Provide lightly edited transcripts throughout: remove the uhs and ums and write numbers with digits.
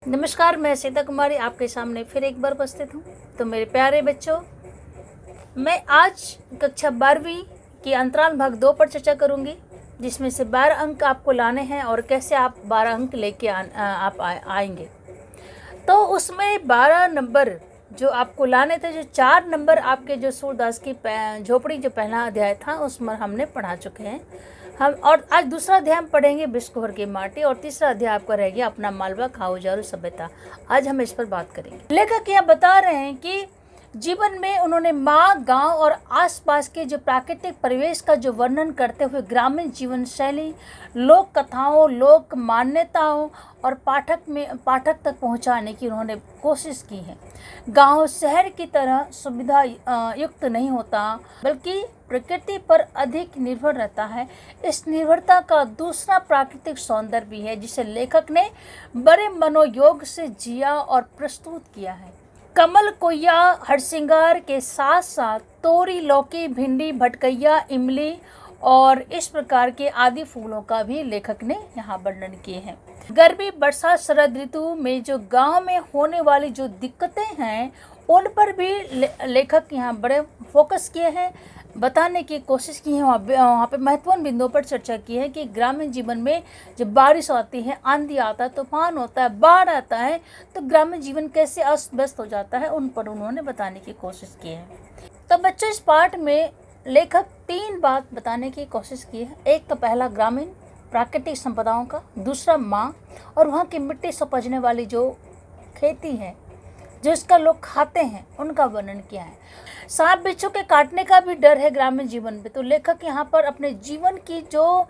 नमस्कार, मैं सीता कुमारी आपके सामने फिर एक बार उपस्थित हूँ। तो मेरे प्यारे बच्चों, मैं आज कक्षा 12वीं की अंतराल भाग 2 पर चर्चा करूँगी, जिसमें से 12 अंक आपको लाने हैं और कैसे आप 12 अंक लेके आएंगे। तो उसमें 12 नंबर जो आपको लाने थे, जो 4 नंबर आपके जो सूरदास की झोपड़ी जो पहला अध्याय था उसमें हमने पढ़ा चुके हैं हम। और आज दूसरा अध्याय हम पढ़ेंगे बिस्कोहर की माटी, और तीसरा अध्याय आपका रह गया अपना मालवा खाऊजारू सभ्यता। आज हम इस पर बात करेंगे। लेखक यह बता रहे हैं कि जीवन में उन्होंने माँ, गांव और आसपास के जो प्राकृतिक परिवेश का जो वर्णन करते हुए ग्रामीण जीवन शैली, लोक कथाओं, लोक मान्यताओं और पाठक तक पहुंचाने की उन्होंने कोशिश की है। गांव शहर की तरह सुविधा युक्त नहीं होता, बल्कि प्रकृति पर अधिक निर्भर रहता है। इस निर्भरता का दूसरा प्राकृतिक सौंदर्य भी है, जिसे लेखक ने बड़े मनोयोग से जिया और प्रस्तुत किया है। कमल, कोया, हरसिंगार के साथ साथ तोरी, लौकी, भिंडी, भटकैया, इमली और इस प्रकार के आदि फूलों का भी लेखक ने यहाँ वर्णन किए हैं। गर्मी, वर्षा, शरद ऋतु में जो गांव में होने वाली जो दिक्कतें हैं, उन पर भी लेखक यहाँ बड़े फोकस किए हैं, बताने की कोशिश की है। वहाँ पे महत्वपूर्ण बिंदुओं पर चर्चा की है कि ग्रामीण जीवन में जब बारिश आती है, आंधी आता है, तूफान होता है, बाढ़ आता है, तो ग्रामीण जीवन कैसे अस्त व्यस्त हो जाता है, उन पर उन्होंने बताने की कोशिश की है। तो बच्चों, इस पाठ में लेखक 3 बात बताने की कोशिश की है। एक तो पहला ग्रामीण प्राकृतिक संपदाओं का, दूसरा माँ और वहाँ की मिट्टी से उपजने वाली जो खेती है, जो इसका लोग खाते हैं, उनका वर्णन किया है। सांप बिच्छू के काटने का भी डर है ग्रामीण जीवन में, तो लेखक यहाँ पर अपने जीवन की जो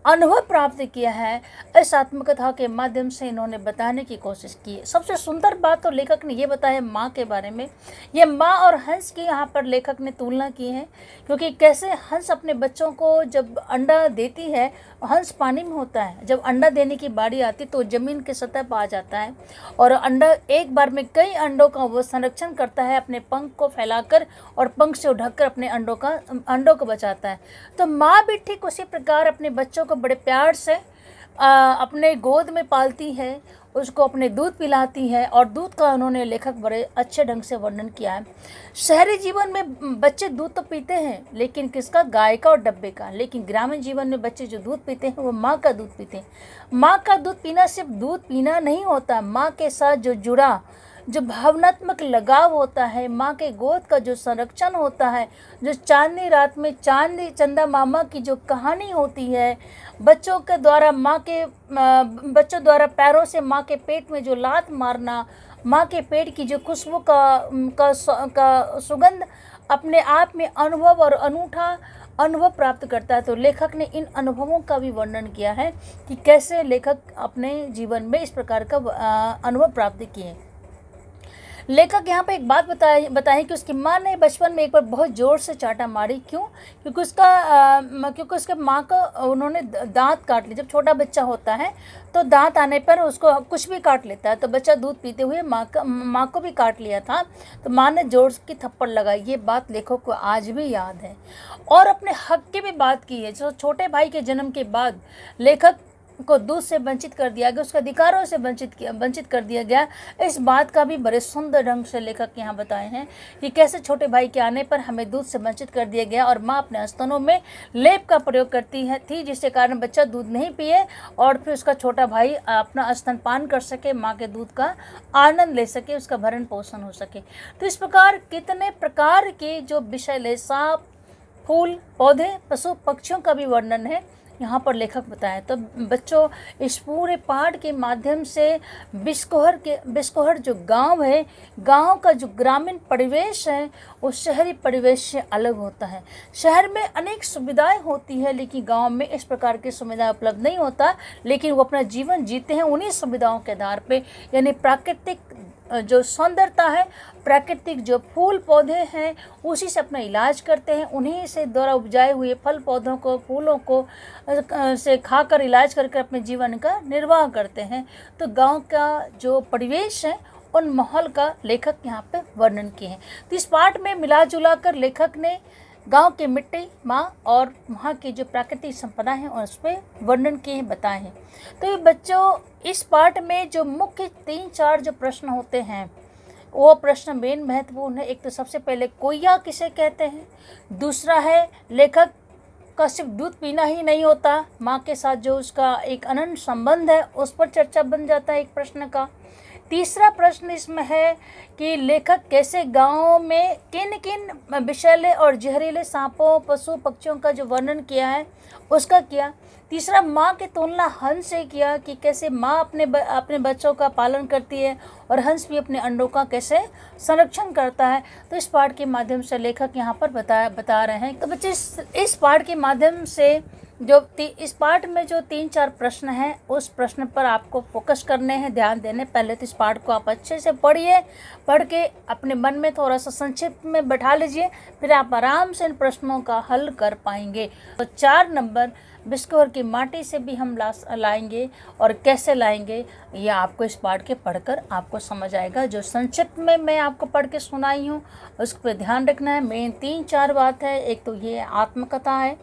अनुभव प्राप्त किया है, इस आत्मकथा के माध्यम से इन्होंने बताने की कोशिश की है। सबसे सुंदर बात तो लेखक ने ये बताया माँ के बारे में। ये माँ और हंस की यहाँ पर लेखक ने तुलना की है, क्योंकि कैसे हंस अपने बच्चों को जब अंडा देती है, हंस पानी में होता है, जब अंडा देने की बारी आती तो ज़मीन के सतह पर आ जाता है और अंडा एक बार में कई अंडों का वो संरक्षण करता है, अपने पंख को फैलाकर और पंख से ढककर अपने अंडों को बचाता है। तो माँ भी ठीक उसी प्रकार अपने बच्चों को बड़े प्यार से अपने गोद में पालती है, उसको अपने दूध पिलाती है, और दूध का उन्होंने लेखक बड़े अच्छे ढंग से वर्णन किया है। शहरी जीवन में बच्चे दूध तो पीते हैं, लेकिन किसका? गाय का और डब्बे का। लेकिन ग्रामीण जीवन में बच्चे जो दूध पीते हैं वो माँ का दूध पीते हैं। माँ का दूध पीना सिर्फ दूध पीना नहीं होता, माँ के साथ जो जुड़ा जो भावनात्मक लगाव होता है, माँ के गोद का जो संरक्षण होता है, जो चांदनी रात में चांदी चंदा मामा की जो कहानी होती है, बच्चों द्वारा पैरों से माँ के पेट में जो लात मारना, माँ के पेट की जो खुशबू का सुगंध अपने आप में अनुभव और अनूठा अनुभव प्राप्त करता है। तो लेखक ने इन अनुभवों का भी वर्णन किया है कि कैसे लेखक अपने जीवन में इस प्रकार का अनुभव प्राप्त किए। लेखक यहाँ पे एक बात बताई कि उसकी माँ ने बचपन में एक बार बहुत ज़ोर से चाटा मारी। क्यों? क्योंकि उसके माँ का उन्होंने दांत काट लिए। जब छोटा बच्चा होता है तो दांत आने पर उसको कुछ भी काट लेता है, तो बच्चा दूध पीते हुए माँ को भी काट लिया था, तो माँ ने जोर की थप्पड़ लगाई। ये बात लेखक को आज भी याद है। और अपने हक की भी बात की है। जो छोटे भाई के जन्म के बाद लेखक को दूध से वंचित कर दिया गया, उसके अधिकारों से वंचित कर दिया गया, इस बात का भी बड़े सुंदर ढंग से लेखक यहाँ बताए हैं कि कैसे छोटे भाई के आने पर हमें दूध से वंचित कर दिया गया और माँ अपने स्तनों में लेप का प्रयोग करती थी, जिसके कारण बच्चा दूध नहीं पिए और फिर उसका छोटा भाई अपना स्तनपान कर सके, माँ के दूध का आनंद ले सके, उसका भरण पोषण हो सके। तो इस प्रकार कितने प्रकार के जो विषय, सांप, फूल, पौधे, पशु पक्षियों का भी वर्णन है यहाँ पर लेखक बताएं। तो बच्चों, इस पूरे पाठ के माध्यम से बिस्कोहर जो गांव है, गांव का जो ग्रामीण परिवेश है वो शहरी परिवेश से अलग होता है। शहर में अनेक सुविधाएं होती है, लेकिन गांव में इस प्रकार की सुविधाएं उपलब्ध नहीं होता, लेकिन वो अपना जीवन जीते हैं उन्हीं सुविधाओं के आधार पे, यानी प्राकृतिक जो सौंदर्यता है, प्राकृतिक जो फूल पौधे हैं, उसी से अपना इलाज करते हैं, उन्हीं से द्वारा उपजाए हुए फल पौधों को, फूलों को से खाकर इलाज करके अपने जीवन का निर्वाह करते हैं। तो गांव का जो परिवेश है, उन माहौल का लेखक यहाँ पे वर्णन किए हैं। तो इस पाठ में मिला जुला कर लेखक ने गांव की मिट्टी माँ और वहाँ की जो प्राकृतिक संपदा है और उस पर वर्णन किए बताए हैं। तो ये बच्चों इस पाठ में जो मुख्य 3-4 जो प्रश्न होते हैं वो प्रश्न मेन महत्वपूर्ण है। एक तो सबसे पहले कोय्या किसे कहते हैं, दूसरा है लेखक का सिर्फ दूध पीना ही नहीं होता, माँ के साथ जो उसका एक अनन्य संबंध है उस पर चर्चा बन जाता है एक प्रश्न का। तीसरा प्रश्न इसमें है कि लेखक कैसे गाँव में किन किन विषैले और जहरीले सांपों पशु पक्षियों का जो वर्णन किया है उसका किया। तीसरा माँ की तुलना हंस से किया कि कैसे माँ अपने बच्चों का पालन करती है और हंस भी अपने अंडों का कैसे संरक्षण करता है। तो इस पाठ के माध्यम से लेखक यहाँ पर बता रहे हैं। तो बच्चे इस पाठ के माध्यम से जो इस पाठ में जो 3-4 प्रश्न हैं उस प्रश्न पर आपको फोकस करने हैं, ध्यान देने। पहले तो इस पाठ को आप अच्छे से पढ़िए, पढ़ के अपने मन में थोड़ा सा संक्षिप्त में बैठा लीजिए, फिर आप आराम से इन प्रश्नों का हल कर पाएंगे। तो 4 नंबर बिस्कुहर की माटी से भी हम लाएंगे और कैसे लाएंगे यह आपको इस पाठ के पढ़कर आपको समझ आएगा। जो संक्षिप्त में मैं आपको पढ़ के सुनाई हूँ उस पर ध्यान रखना है। मेन 3-4 बात है। एक तो ये आत्मकथा है,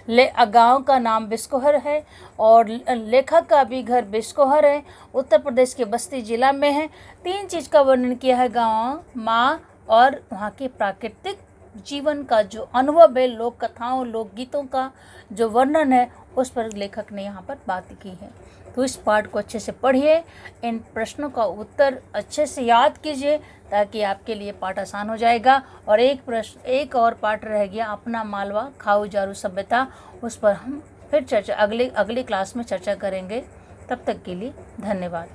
गाँव का नाम बिस्कुहर है और लेखक का भी घर बिस्कुहर है, उत्तर प्रदेश के बस्ती जिला में है। 3 चीज़ का वर्णन किया है, गाँव, माँ और वहाँ की प्राकृतिक जीवन का जो अनुभव है, लोक कथाओं लोकगीतों का जो वर्णन है उस पर लेखक ने यहाँ पर बात की है। तो इस पाठ को अच्छे से पढ़िए, इन प्रश्नों का उत्तर अच्छे से याद कीजिए ताकि आपके लिए पाठ आसान हो जाएगा। और एक और पाठ रह गया अपना मालवा खाऊ जारू सभ्यता, उस पर हम फिर अगली क्लास में चर्चा करेंगे। तब तक के लिए धन्यवाद।